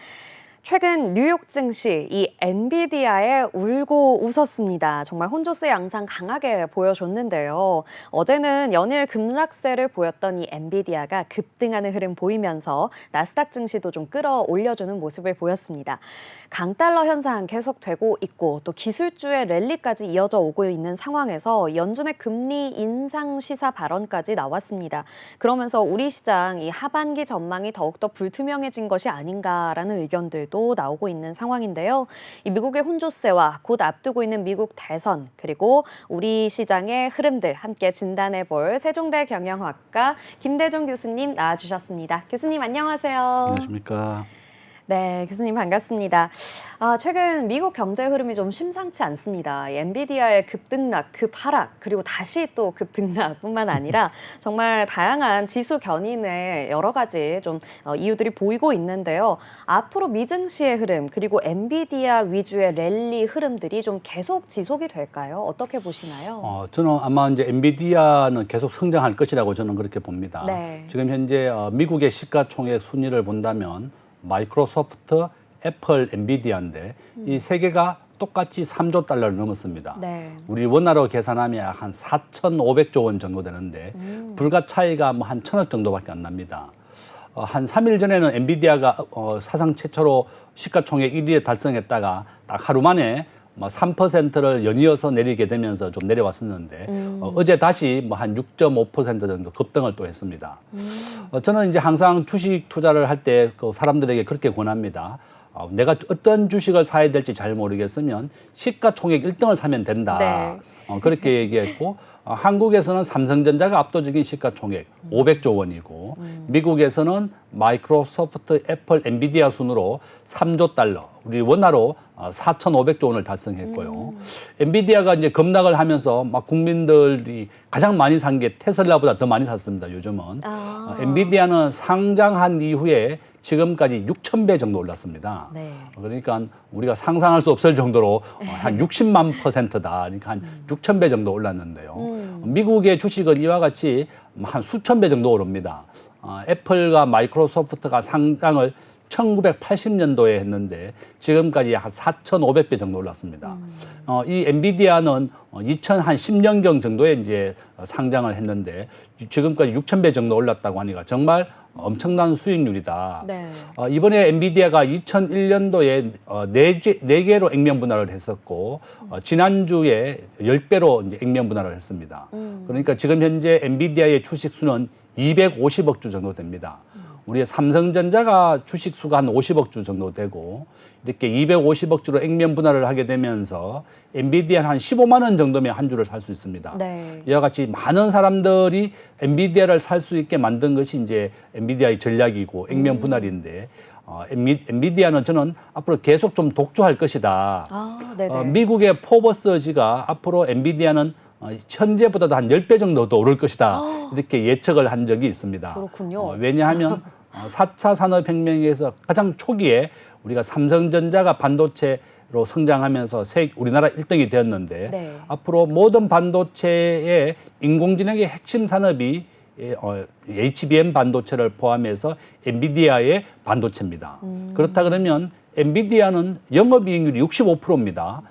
최근 뉴욕 증시 이 엔비디아에 울고 웃었습니다. 정말 혼조세 양상 강하게 보여줬는데요. 어제는 연일 급락세를 보였던 이 엔비디아가 급등하는 흐름 보이면서 나스닥 증시도 좀 끌어올려주는 모습을 보였습니다. 강달러 현상 계속되고 있고 또 기술주의 랠리까지 이어져 오고 있는 상황에서 연준의 금리 인상 시사 발언까지 나왔습니다. 그러면서 우리 시장 이 하반기 전망이 더욱더 불투명해진 것이 아닌가라는 의견들 도 나오고 있는 상황인데요. 이 미국의 혼조세와 곧 앞두고 있는 미국 대선 그리고 우리 시장의 흐름들 함께 진단해 볼 세종대 경영학과 김대중 교수님 나와주셨습니다. 교수님 안녕하세요. 안녕하십니까. 네, 교수님 반갑습니다. 최근 미국 경제 흐름이 좀 심상치 않습니다. 이 엔비디아의 급등락, 급하락, 그리고 다시 또 급등락뿐만 아니라 정말 다양한 지수 견인의 여러 가지 좀 이유들이 보이고 있는데요. 앞으로 미증시의 흐름, 그리고 엔비디아 위주의 랠리 흐름들이 좀 계속 지속이 될까요? 어떻게 보시나요? 저는 아마 이제 엔비디아는 계속 성장할 것이라고 저는 그렇게 봅니다. 네. 지금 현재 미국의 시가총액 순위를 본다면 마이크로소프트, 애플, 엔비디아인데 이 세 개가 똑같이 3조 달러를 넘었습니다. 네. 우리 원화로 계산하면 한 4,500조 원 정도 되는데 불과 차이가 뭐 한 1,000억 정도밖에 안 납니다. 한 3일 전에는 엔비디아가 사상 최초로 시가총액 1위에 달성했다가 딱 하루 만에 뭐 3%를 연이어서 내리게 되면서 좀 내려왔었는데 어제 다시 뭐 한 6.5% 정도 급등을 또 했습니다. 저는 이제 항상 주식 투자를 할 때 그 사람들에게 그렇게 권합니다. 내가 어떤 주식을 사야 될지 잘 모르겠으면 시가총액 1등을 사면 된다. 네. 그렇게 얘기했고 한국에서는 삼성전자가 압도적인 시가총액 500조 원이고 미국에서는 마이크로소프트, 애플, 엔비디아 순으로 3조 달러, 우리 원화로 4,500조 원을 달성했고요. 엔비디아가 이제 급락을 하면서 막 국민들이 가장 많이 산 게 테슬라보다 더 많이 샀습니다. 요즘은. 엔비디아는 상장한 이후에 지금까지 6,000배 정도 올랐습니다. 네. 그러니까 우리가 상상할 수 없을 정도로 한 60만 %다. 그러니까 한 6,000배 정도 올랐는데요. 미국의 주식은 이와 같이 한 수천 배 정도 오릅니다. 애플과 마이크로소프트가 상장을 1980년도에 했는데 지금까지 한 4,500배 정도 올랐습니다. 이 엔비디아는 2010년경 정도에 이제 상장을 했는데 지금까지 6,000배 정도 올랐다고 하니까 정말 엄청난 수익률이다. 네. 이번에 엔비디아가 2001년도에 4개로 액면 분할을 했었고 지난주에 10배로 이제 액면 분할을 했습니다. 그러니까 지금 현재 엔비디아의 주식 수는 250억 주 정도 됩니다. 우리의 삼성전자가 주식 수가 한 50억 주 정도 되고 이렇게 250억 주로 액면 분할을 하게 되면서 엔비디아 한 15만 원 정도면 한 주를 살 수 있습니다. 네. 이와 같이 많은 사람들이 엔비디아를 살 수 있게 만든 것이 이제 엔비디아의 전략이고 액면 분할인데 엔비디아는 저는 앞으로 계속 좀 독주할 것이다. 아, 네네. 미국의 포버스지가 앞으로 엔비디아는 현재보다도 한 10배 정도 더 오를 것이다. 이렇게 예측을 한 적이 있습니다. 그렇군요. 왜냐하면 4차 산업혁명에서 가장 초기에 우리가 삼성전자가 반도체로 성장하면서 우리나라 1등이 되었는데 네. 앞으로 모든 반도체의 인공지능의 핵심 산업이 HBM 반도체를 포함해서 엔비디아의 반도체입니다. 그렇다 그러면 엔비디아는 영업이익률이 65%입니다.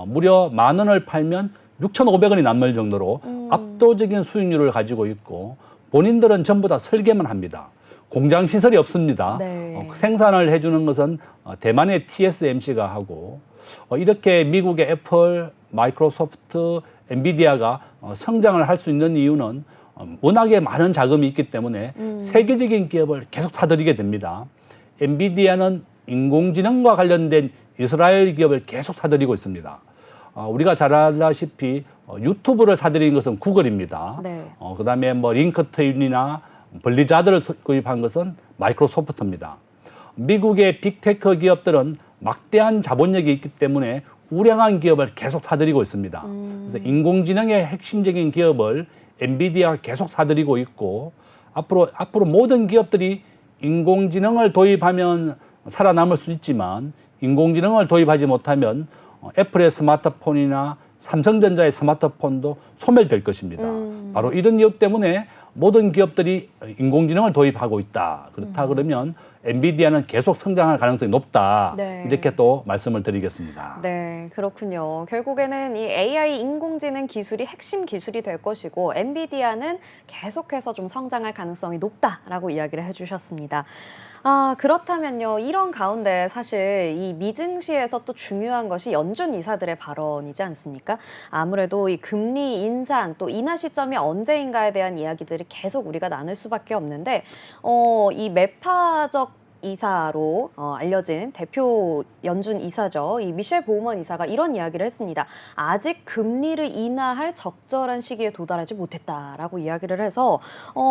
무려 10,000원을 팔면 6,500원이 남을 정도로 압도적인 수익률을 가지고 있고 본인들은 전부 다 설계만 합니다. 공장 시설이 없습니다. 네. 생산을 해주는 것은 대만의 TSMC가 하고 이렇게 미국의 애플, 마이크로소프트, 엔비디아가 성장을 할 수 있는 이유는 워낙에 많은 자금이 있기 때문에 세계적인 기업을 계속 사들이게 됩니다. 엔비디아는 인공지능과 관련된 이스라엘 기업을 계속 사들이고 있습니다. 우리가 잘 알다시피 유튜브를 사들인 것은 구글입니다. 네. 그다음에 뭐 링크트인이나 블리자드를 구입한 것은 마이크로소프트입니다. 미국의 빅테크 기업들은 막대한 자본력이 있기 때문에 우량한 기업을 계속 사들이고 있습니다. 그래서 인공지능의 핵심적인 기업을 엔비디아가 계속 사들이고 있고 앞으로 모든 기업들이 인공지능을 도입하면 살아남을 수 있지만 인공지능을 도입하지 못하면 애플의 스마트폰이나 삼성전자의 스마트폰도 소멸될 것입니다. 바로 이런 이유 때문에 모든 기업들이 인공지능을 도입하고 있다. 그렇다 그러면 엔비디아는 계속 성장할 가능성이 높다. 네. 이렇게 또 말씀을 드리겠습니다. 네, 그렇군요. 결국에는 이 AI 인공지능 기술이 핵심 기술이 될 것이고 엔비디아는 계속해서 좀 성장할 가능성이 높다라고 이야기를 해주셨습니다. 그렇다면요. 이런 가운데 사실 이 미증시에서 또 중요한 것이 연준 이사들의 발언이지 않습니까? 아무래도 이 금리 인상 또 인하 시점이 언제인가에 대한 이야기들을 계속 우리가 나눌 수밖에 없는데 이 매파적 이사로 알려진 대표 연준 이사죠. 이 미셸 보우먼 이사가 이런 이야기를 했습니다. 아직 금리를 인하할 적절한 시기에 도달하지 못했다라고 이야기를 해서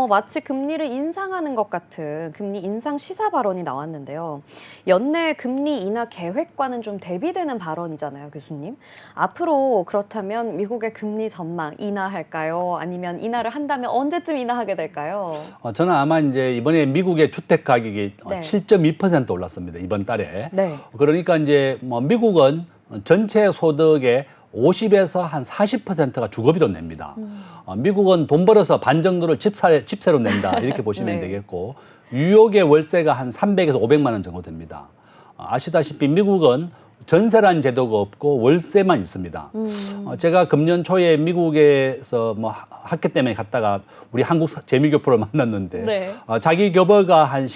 마치 금리를 인상하는 것 같은 금리 인상 시사 발언이 나왔는데요. 연내 금리 인하 계획과는 좀 대비되는 발언이잖아요, 교수님. 앞으로 그렇다면 미국의 금리 전망 인하할까요? 아니면 인하를 한다면 언제쯤 인하하게 될까요? 저는 아마 이제 이번에 미국의 주택 가격이 네. 7.2% 올랐습니다. 이번 달에. 네. 그러니까 이제 뭐 미국은 전체 소득의 50에서 한 40%가 주거비로 냅니다. 미국은 돈 벌어서 반 정도를 집세로 낸다. 이렇게 보시면 네. 되겠고 뉴욕의 월세가 한 300에서 500만 원 정도 됩니다. 아시다시피 미국은 전세라는 제도가 없고 월세만 있습니다. 제가 금년 초에 미국에서 뭐 학교 때문에 갔다가 우리 한국 재미교포를 만났는데 네. 자기 교보가 한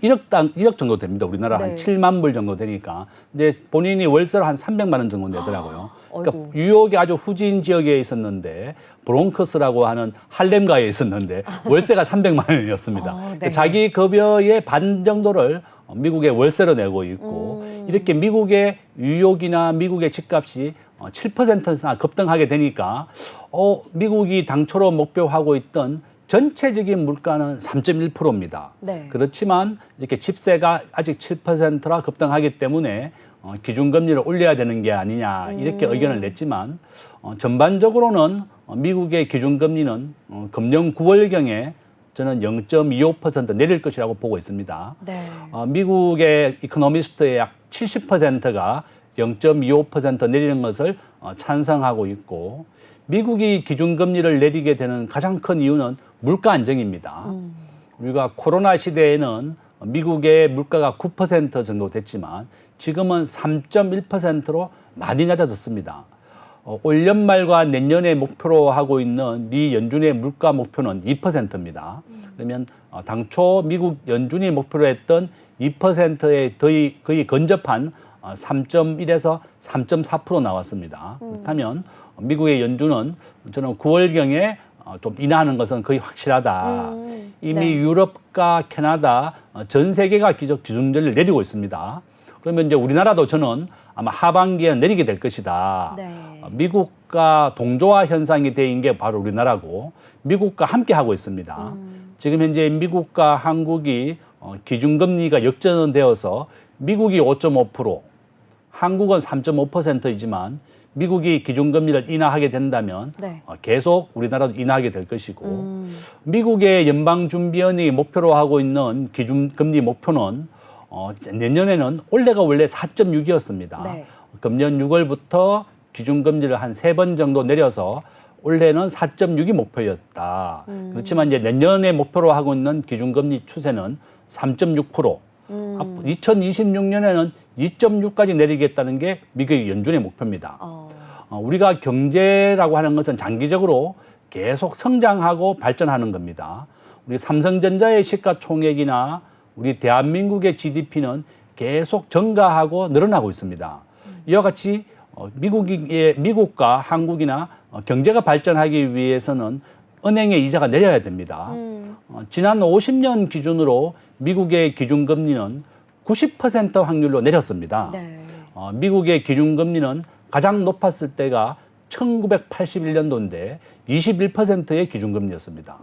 1억 정도 됩니다. 우리나라 한 네. 7만 불 정도 되니까 이제 본인이 월세로 한 300만 원 정도 내더라고요. 그러니까 어이구. 뉴욕이 아주 후진 지역에 있었는데 브롱크스라고 하는 할렘가에 있었는데 월세가 300만 원이었습니다. 네. 자기 급여의 반 정도를 미국의 월세로 내고 있고 이렇게 미국의 뉴욕이나 미국의 집값이 7% 급등하게 되니까 미국이 당초로 목표하고 있던 전체적인 물가는 3.1%입니다. 네. 그렇지만 이렇게 집세가 아직 7%라 급등하기 때문에 기준금리를 올려야 되는 게 아니냐 이렇게 의견을 냈지만 전반적으로는 미국의 기준금리는 금년 9월경에 저는 0.25% 내릴 것이라고 보고 있습니다. 네. 미국의 이코노미스트의 약 70%가 0.25% 내리는 것을 찬성하고 있고 미국이 기준금리를 내리게 되는 가장 큰 이유는 물가 안정입니다. 우리가 코로나 시대에는 미국의 물가가 9% 정도 됐지만 지금은 3.1%로 많이 낮아졌습니다. 올 연말과 내년에 목표로 하고 있는 미 연준의 물가 목표는 2%입니다. 그러면 당초 미국 연준이 목표로 했던 2%에 거의 근접한 3.1에서 3.4% 나왔습니다. 그렇다면 미국의 연준은 저는 9월경에 좀 인하하는 것은 거의 확실하다. 이미 네. 유럽과 캐나다 전 세계가 기준금리를 내리고 있습니다. 그러면 이제 우리나라도 저는 아마 하반기에 내리게 될 것이다. 네. 미국과 동조화 현상이 대인 게 바로 우리나라고 미국과 함께 하고 있습니다. 지금 현재 미국과 한국이 기준금리가 역전되어서 미국이 5.5%, 한국은 3.5%이지만 미국이 기준금리를 인하하게 된다면 네. 계속 우리나라도 인하하게 될 것이고 미국의 연방준비원이 목표로 하고 있는 기준금리 목표는 내년에는 올해가 원래 4.6이었습니다. 네. 금년 6월부터 기준금리를 한 3번 정도 내려서 올해는 4.6이 목표였다. 그렇지만 이제 내년에 목표로 하고 있는 기준금리 추세는 3.6%. 2026년에는 2.6까지 내리겠다는 게 미국의 연준의 목표입니다. 우리가 경제라고 하는 것은 장기적으로 계속 성장하고 발전하는 겁니다. 우리 삼성전자의 시가총액이나 우리 대한민국의 GDP는 계속 증가하고 늘어나고 있습니다. 이와 같이 미국과 한국이나 경제가 발전하기 위해서는 은행의 이자가 내려야 됩니다. 지난 50년 기준으로 미국의 기준금리는 90% 확률로 내렸습니다. 네. 미국의 기준금리는 가장 높았을 때가 1981년도인데 21%의 기준금리였습니다.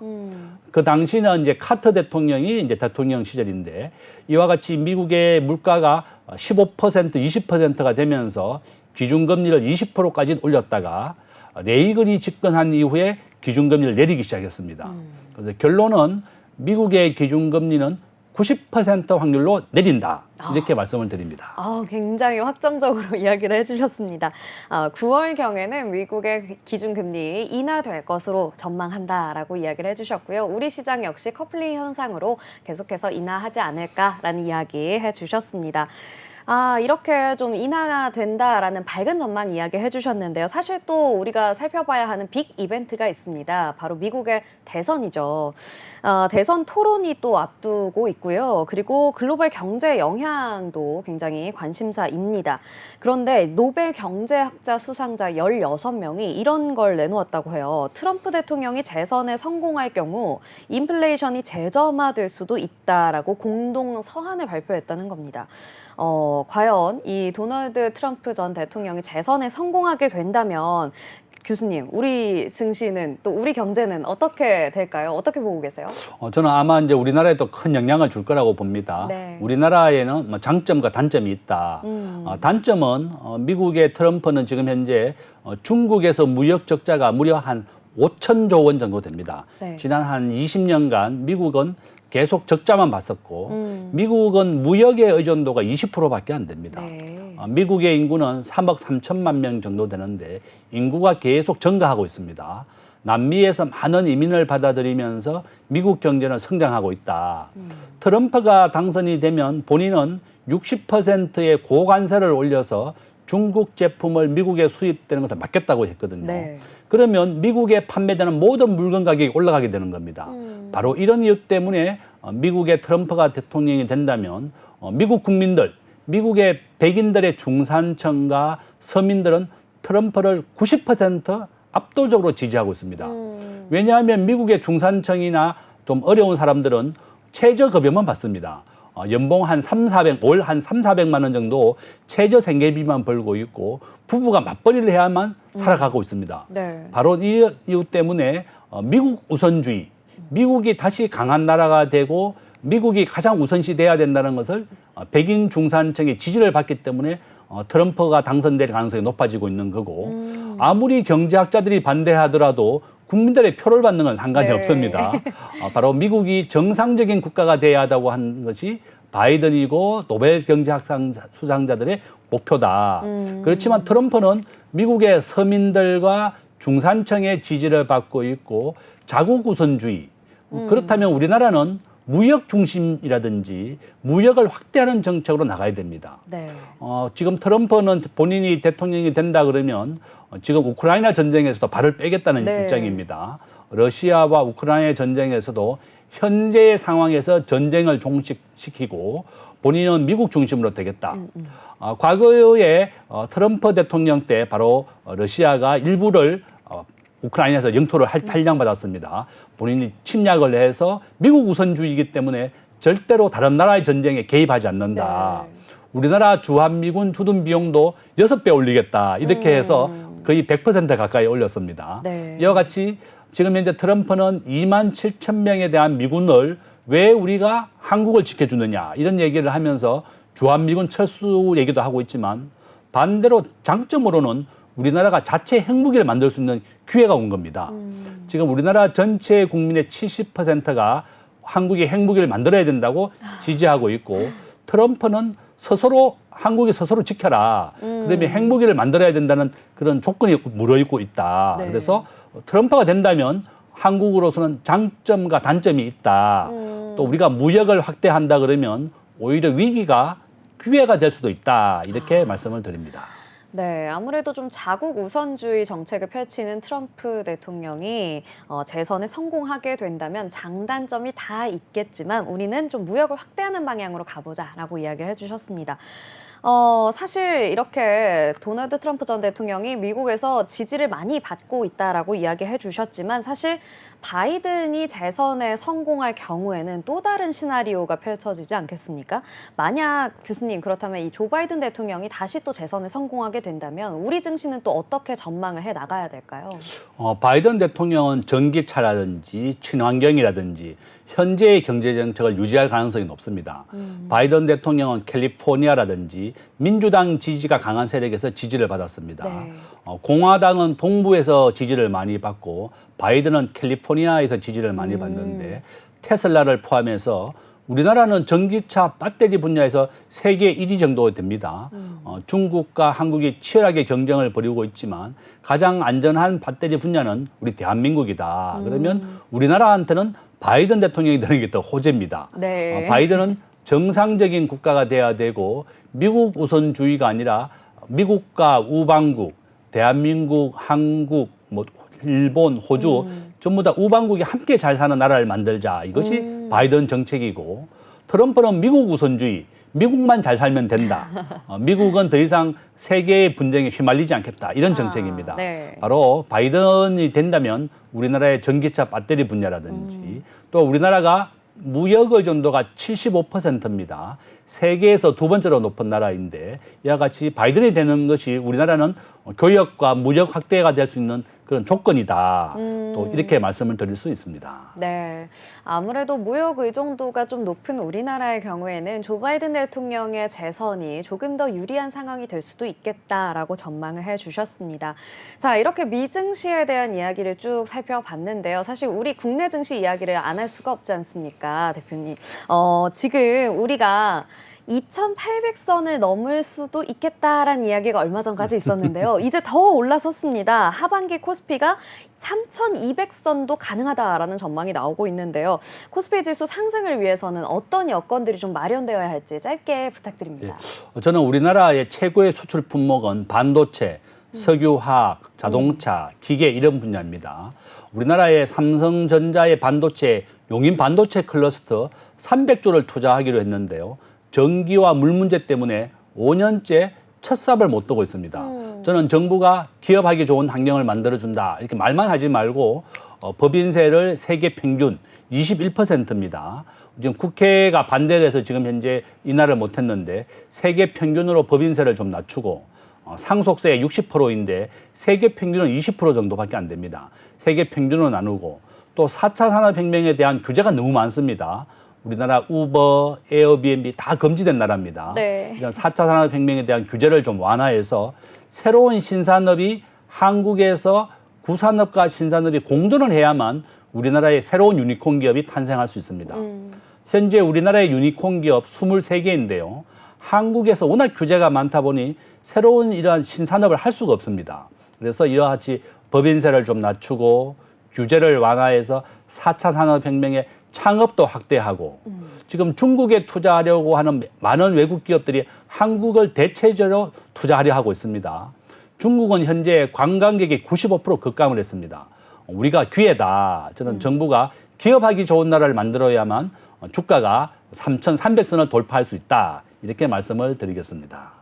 그 당시는 이제 카터 대통령이 이제 대통령 시절인데 이와 같이 미국의 물가가 15%, 20%가 되면서 기준금리를 20%까지 올렸다가 레이건이 집권한 이후에 기준금리를 내리기 시작했습니다. 그래서 결론은 미국의 기준금리는 90% 확률로 내린다. 이렇게 말씀을 드립니다. 굉장히 확정적으로 이야기를 해주셨습니다. 9월경에는 미국의 기준금리 인하될 것으로 전망한다라고 이야기를 해주셨고요. 우리 시장 역시 커플링 현상으로 계속해서 인하하지 않을까라는 이야기 해주셨습니다. 이렇게 좀 인하가 된다라는 밝은 전망 이야기 해주셨는데요. 사실 또 우리가 살펴봐야 하는 빅 이벤트가 있습니다. 바로 미국의 대선이죠. 대선 토론이 또 앞두고 있고요. 그리고 글로벌 경제 영향도 굉장히 관심사입니다. 그런데 노벨 경제학자 수상자 16명이 이런 걸 내놓았다고 해요. 트럼프 대통령이 재선에 성공할 경우 인플레이션이 재점화될 수도 있다라고 공동 서한을 발표했다는 겁니다. 과연 이 도널드 트럼프 전 대통령이 재선에 성공하게 된다면 교수님, 우리 증시는 또 우리 경제는 어떻게 될까요? 어떻게 보고 계세요? 저는 아마 이제 우리나라에도 큰 영향을 줄 거라고 봅니다. 네. 우리나라에는 뭐 장점과 단점이 있다. 단점은 미국의 트럼프는 지금 현재 중국에서 무역 적자가 무려 한 5천조 원 정도 됩니다. 네. 지난 한 20년간 미국은 계속 적자만 봤었고 미국은 무역의 의존도가 20%밖에 안 됩니다. 네. 미국의 인구는 3억 3천만 명 정도 되는데 인구가 계속 증가하고 있습니다. 남미에서 많은 이민을 받아들이면서 미국 경제는 성장하고 있다. 트럼프가 당선이 되면 본인은 60%의 고관세를 올려서 중국 제품을 미국에 수입되는 것을 막겠다고 했거든요. 네. 그러면 미국에 판매되는 모든 물건 가격이 올라가게 되는 겁니다. 바로 이런 이유 때문에 미국의 트럼프가 대통령이 된다면 미국 국민들, 미국의 백인들의 중산층과 서민들은 트럼프를 90% 압도적으로 지지하고 있습니다. 왜냐하면 미국의 중산층이나 좀 어려운 사람들은 최저급여만 받습니다. 연봉 한 올 한 400만 원 정도 최저 생계비만 벌고 있고 부부가 맞벌이를 해야만 살아가고 있습니다. 네. 바로 이 이유 때문에 미국 우선주의, 미국이 다시 강한 나라가 되고 미국이 가장 우선시 돼야 된다는 것을 백인 중산층의 지지를 받기 때문에 트럼프가 당선될 가능성이 높아지고 있는 거고 아무리 경제학자들이 반대하더라도 국민들의 표를 받는 건 상관이 네. 없습니다. 바로 미국이 정상적인 국가가 돼야 한다고 하는 것이 바이든이고 노벨 경제학 수상자들의 목표다. 그렇지만 트럼프는 미국의 서민들과 중산층의 지지를 받고 있고 자국 우선주의. 그렇다면 우리나라는 무역 중심이라든지 무역을 확대하는 정책으로 나가야 됩니다. 네. 지금 트럼프는 본인이 대통령이 된다 그러면 지금 우크라이나 전쟁에서도 발을 빼겠다는 네. 입장입니다. 러시아와 우크라이나 전쟁에서도 현재의 상황에서 전쟁을 종식시키고 본인은 미국 중심으로 되겠다. 과거에 트럼프 대통령 때 바로 러시아가 일부를 우크라이나에서 영토를 할탈량받았습니다. 본인이 침략을 해서 미국 우선주의이기 때문에 절대로 다른 나라의 전쟁에 개입하지 않는다. 네. 우리나라 주한미군 주둔 비용도 6배 올리겠다. 이렇게 해서 거의 100% 가까이 올렸습니다. 네. 이와 같이 지금 현재 트럼프는 2만 7천 명에 대한 미군을 왜 우리가 한국을 지켜주느냐 이런 얘기를 하면서 주한미군 철수 얘기도 하고 있지만 반대로 장점으로는 우리나라가 자체 핵무기를 만들 수 있는 기회가 온 겁니다. 지금 우리나라 전체 국민의 70%가 한국이 핵무기를 만들어야 된다고 지지하고 있고 트럼프는 스스로 한국이 스스로 지켜라. 그다음에 핵무기를 만들어야 된다는 그런 조건이 물어있고 있다. 네. 그래서 트럼프가 된다면 한국으로서는 장점과 단점이 있다. 또 우리가 무역을 확대한다 그러면 오히려 위기가 기회가 될 수도 있다. 이렇게 말씀을 드립니다. 네, 아무래도 좀 자국 우선주의 정책을 펼치는 트럼프 대통령이 재선에 성공하게 된다면 장단점이 다 있겠지만 우리는 좀 무역을 확대하는 방향으로 가보자라고 이야기를 해주셨습니다. 사실 이렇게 도널드 트럼프 전 대통령이 미국에서 지지를 많이 받고 있다라고 이야기해 주셨지만 사실 바이든이 재선에 성공할 경우에는 또 다른 시나리오가 펼쳐지지 않겠습니까? 만약 교수님 그렇다면 이 조 바이든 대통령이 다시 또 재선에 성공하게 된다면 우리 증시는 또 어떻게 전망을 해 나가야 될까요? 바이든 대통령은 전기차라든지 친환경이라든지 현재의 경제 정책을 유지할 가능성이 높습니다. 바이든 대통령은 캘리포니아라든지 민주당 지지가 강한 세력에서 지지를 받았습니다. 네. 공화당은 동부에서 지지를 많이 받고 바이든은 캘리포니아에서 지지를 많이 받는데 테슬라를 포함해서 우리나라는 전기차 배터리 분야에서 세계 1위 정도 됩니다. 중국과 한국이 치열하게 경쟁을 벌이고 있지만 가장 안전한 배터리 분야는 우리 대한민국이다. 그러면 우리나라한테는 바이든 대통령이 되는 게 더 호재입니다. 네. 바이든은 정상적인 국가가 돼야 되고 미국 우선주의가 아니라 미국과 우방국, 대한민국, 한국, 뭐 일본, 호주 전부 다 우방국이 함께 잘 사는 나라를 만들자. 이것이 바이든 정책이고 트럼프는 미국 우선주의, 미국만 잘 살면 된다. 미국은 더 이상 세계의 분쟁에 휘말리지 않겠다. 이런 정책입니다. 네. 바로 바이든이 된다면 우리나라의 전기차 배터리 분야라든지 또 우리나라가 무역 의존도가 75%입니다. 세계에서 두 번째로 높은 나라인데 이와 같이 바이든이 되는 것이 우리나라는 교역과 무역 확대가 될 수 있는 그런 조건이다. 또 이렇게 말씀을 드릴 수 있습니다. 네, 아무래도 무역 의존도가 좀 높은 우리나라의 경우에는 조 바이든 대통령의 재선이 조금 더 유리한 상황이 될 수도 있겠다라고 전망을 해주셨습니다. 자, 이렇게 미증시에 대한 이야기를 쭉 살펴봤는데요. 사실 우리 국내 증시 이야기를 안 할 수가 없지 않습니까, 대표님? 지금 우리가 2,800선을 넘을 수도 있겠다라는 이야기가 얼마 전까지 있었는데요. 이제 더 올라섰습니다. 하반기 코스피가 3,200선도 가능하다라는 전망이 나오고 있는데요. 코스피 지수 상승을 위해서는 어떤 여건들이 좀 마련되어야 할지 짧게 부탁드립니다. 저는 우리나라의 최고의 수출 품목은 반도체, 석유화학, 자동차, 기계 이런 분야입니다. 우리나라의 삼성전자의 반도체, 용인 반도체 클러스터 300조를 투자하기로 했는데요. 전기와 물 문제 때문에 5년째 첫 삽을 못 두고 있습니다. 저는 정부가 기업하기 좋은 환경을 만들어준다. 이렇게 말만 하지 말고 법인세를 세계 평균 21%입니다. 지금 국회가 반대를 해서 지금 현재 인하를 못했는데 세계 평균으로 법인세를 좀 낮추고 상속세 60%인데 세계 평균은 20% 정도밖에 안 됩니다. 세계 평균으로 나누고 또 4차 산업혁명에 대한 규제가 너무 많습니다. 우리나라 우버, 에어비앤비 다 금지된 나라입니다. 네. 이런 4차 산업혁명에 대한 규제를 좀 완화해서 새로운 신산업이 한국에서 구산업과 신산업이 공존을 해야만 우리나라의 새로운 유니콘 기업이 탄생할 수 있습니다. 현재 우리나라의 유니콘 기업 23개인데요. 한국에서 워낙 규제가 많다 보니 새로운 이러한 신산업을 할 수가 없습니다. 그래서 이와 같이 법인세를 좀 낮추고 규제를 완화해서 4차 산업혁명의 창업도 확대하고 지금 중국에 투자하려고 하는 많은 외국 기업들이 한국을 대체적으로 투자하려 하고 있습니다. 중국은 현재 관광객이 95% 급감을 했습니다. 우리가 기회다. 저는 정부가 기업하기 좋은 나라를 만들어야만 주가가 3,300선을 돌파할 수 있다. 이렇게 말씀을 드리겠습니다.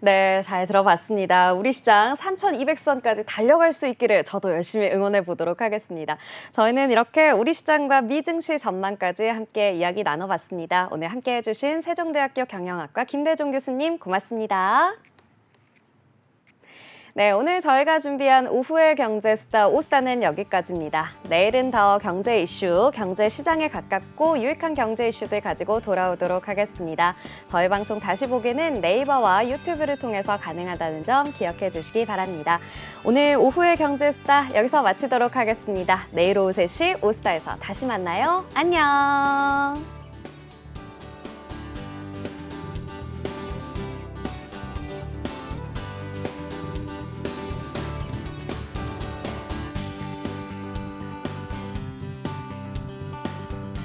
네, 잘 들어봤습니다. 우리 시장 3,200선까지 달려갈 수 있기를 저도 열심히 응원해 보도록 하겠습니다. 저희는 이렇게 우리 시장과 미증시 전망까지 함께 이야기 나눠봤습니다. 오늘 함께 해주신 세종대학교 경영학과 김대종 교수님 고맙습니다. 네, 오늘 저희가 준비한 오후의 경제수다 오스다는 여기까지입니다. 내일은 더 경제 이슈, 경제 시장에 가깝고 유익한 경제 이슈들 가지고 돌아오도록 하겠습니다. 저희 방송 다시 보기는 네이버와 유튜브를 통해서 가능하다는 점 기억해 주시기 바랍니다. 오늘 오후의 경제수다 여기서 마치도록 하겠습니다. 내일 오후 3시 오스다에서 다시 만나요. 안녕.